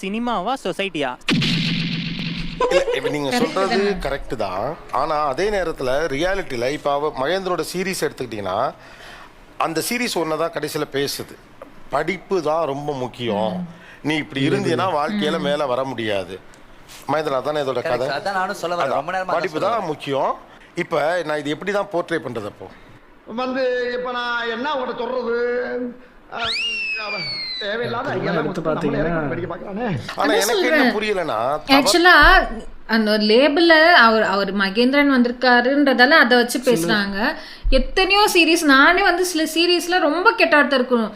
சினிமாவா சொசைட்டியா? இப்ப நீங்க சொல்றது கரெக்ட் தான். ஆனா அதே நேரத்துல ரியாலிட்டியில இப்ப மகேந்திரோட சீரீஸ் எடுத்துக்கிட்டீங்கன்னா அந்த சீரீஸ் ஒன்னதான் கடைசியில பேசுது. படிப்பு தான் ரொம்ப முக்கியம், நீ இப்படி இருந்தீன்னா வாழ்க்கையில மேல வர முடியாது. மகேந்திரா தானே இதோட கதை. படிப்பு தான் முக்கியம். இப்ப நான் இது எப்படிதான் போர்ட்ரே பண்றது? அப்போ இப்ப நான் என்ன உங்கள்கிட்ட சொல்றது, ஆக்சுவலா அந்த லேபிள்ல அவர் மகேந்திரன் வந்திருக்காருன்றதால அதை வச்சு பேசுறாங்க. எத்தனையோ சீரீஸ், நானே வந்து சில சீரீஸ்ல ரொம்ப கெட்ட வார்த்தை இருக்கும்,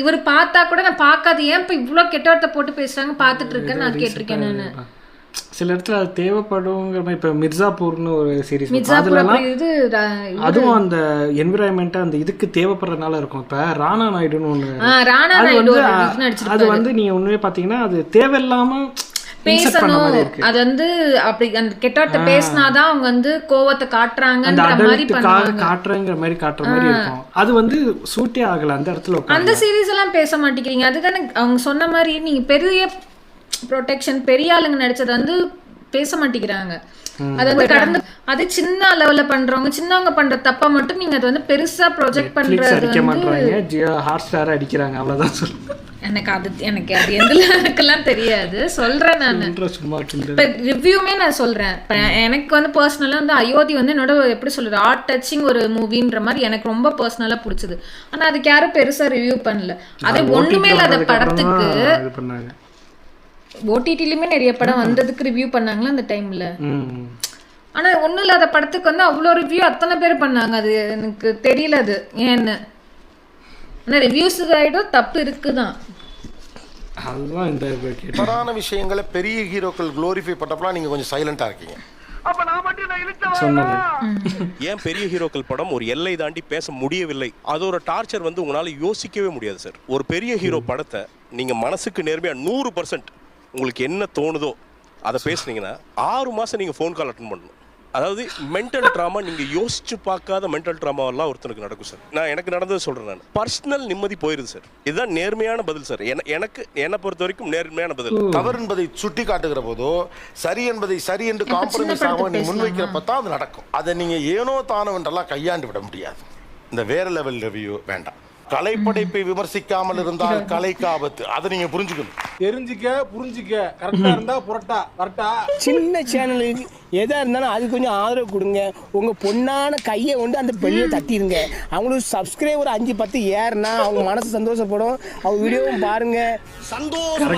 இவர் பார்த்தா கூட நான் பார்க்காது, ஏன் இப்ப இவ்வளவு கெட்ட வார்த்தை போட்டு பேசுறாங்க பார்த்துட்டு இருக்கேன், நான் கேட்டிருக்கேன். நானு சில இடத்துல அது தேவைப்படுங்கிற மாதிரி. இப்போ மிர்சாப்பூர்னு ஒரு சீரீஸ், அதுவும் அந்த என்விரான்மெண்ட் அந்த இதுக்கு தேவைப்படுறதுனால இருக்கும். இப்போ ராணா நாயுடுன்னு ஒன்று, அது வந்து நீங்க ஒண்ணுமே பாத்தீங்கன்னா அது தேவையில்லாம பேசணும், அது வந்து அப்படி அந்த கெட்ட பேசினாதான் அவங்க வந்து கோவத்தை காட்டுறாங்கன்ற மாதிரி காட்டுறங்கிற மாதிரி காட்டுற மாதிரி இருக்கும். அது வந்து சூட்டே ஆகல அந்த இடத்துல. அந்த சீரீஸ் எல்லாம் பேச மாட்டேங்கிறீங்க. அதுதானே அவங்க சொன்ன மாதிரி, நீங்க பெரிய ப்ரொடெக்ஷன் பெரிய ஆளுங்க நடிச்சது வந்து பேச மாட்டேங்கிறாங்க. அது வந்து கடந்து அது சின்ன லெவல்ல பண்றவங்க, சின்னவங்க பண்ற தப்ப மட்டும் நீங்க அது வந்து பெருசா ப்ரொஜெக்ட் பண்றது அடிக்க மாட்டாங்க, ஜியோ ஹாட்ஸ்டார் அடிக்கிறாங்க, அவ்வளவுதான் சொல்றேன். எனக்கு அது எந்த எனக்கெல்லாம் தெரியாது, சொல்றேன் நான். இப்போ ரிவ்யூமே நான் சொல்றேன். எனக்கு வந்து பர்சனலா வந்து அயோத்தி வந்து என்னோட எப்படி சொல்றது ஆர்ட் டச்சிங் ஒரு மூவின்ற மாதிரி எனக்கு ரொம்ப பர்சனலா பிடிச்சது. ஆனா அதுக்கு யாரும் பெருசா ரிவ்யூ பண்ணல. அது ஒண்ணுமே இல்லாத படத்துக்கு ஓடிடிலயுமே நிறைய படம் வந்ததுக்கு ரிவ்யூ பண்ணாங்களா அந்த டைம்ல. ஆனா ஒண்ணும் இல்லாத படத்துக்கு வந்து அவ்வளோ ரிவ்யூ அத்தனை பேர் பண்ணாங்க. அது எனக்கு தெரியல அது ஏன்னு. ஆனா ரிவ்யூஸ் ஆயிடும் தப்பு இருக்குதான். அதுதான் இந்த பிரதான விஷயங்களை பெரிய ஹீரோக்கள் குளோரிஃபை பண்ணப்பலாம் நீங்க கொஞ்சம் சைலண்டா இருக்கீங்க. ஏன் பெரிய ஹீரோக்கள் படம் ஒரு எல்லை தாண்டி பேச முடியவில்லை? அதோட டார்ச்சர் வந்து உங்களால யோசிக்கவே முடியாது சார். ஒரு பெரிய ஹீரோ படத்தை நீங்க மனசுக்கு நேர்மையா 100% உங்களுக்கு என்ன தோணுதோ அதை பேசுனீங்கன்னா 6 மாசம் நீங்க ஃபோன் கால் அட்டன் பண்ணணும். அதாவது மென்டல் ட்ராமா, நீங்க யோசிச்சு பார்க்காத மென்டல் ட்ராமாவெல்லாம் ஒருத்தனுக்கு நடக்கும் சார். நான் எனக்கு நடந்தது சொல்றேன். நான் பர்சனல் நிம்மதி போயிருது சார். இதுதான் நேர்மையான பதில் சார். எனக்கு என்னை பொறுத்த வரைக்கும் நேர்மையான பதில். தவறு என்பதை சுட்டி காட்டுகிற போதோ சரி என்பதை சரி என்று காம்ப்ரமைஸ் ஆக நீ முன்வைக்கிறப்ப தான் அது நடக்கும். அதை நீங்க ஏனோ தானோ என்றெல்லாம் கையாண்டு விட முடியாது. இந்த வேற லெவல் ரிவ்யூ வேண்டாம். கலைப்படைப்பை விமர்சிக்காமல் இருந்தால் கலைக்கு ஆபத்து. அதை நீங்க புரிஞ்சுக்கணும். தெரிஞ்சுக்க புரிஞ்சுக்க, கரெக்டா இருந்தா புரட்டா கரெக்டா. சின்ன சேனலுக்கு எதா இருந்தாலும் அது கொஞ்சம் ஆதரவு கொடுங்க. உங்க பொண்ணான கையை கொண்டு அந்த பெண்ணில் தட்டிடுங்க. அவங்களுக்கு சப்ஸ்கிரைபர் 5-10 ஏறுனா அவங்க மனசு சந்தோஷப்படும். அவங்க வீடியோவும் பாருங்க, சந்தோஷம்.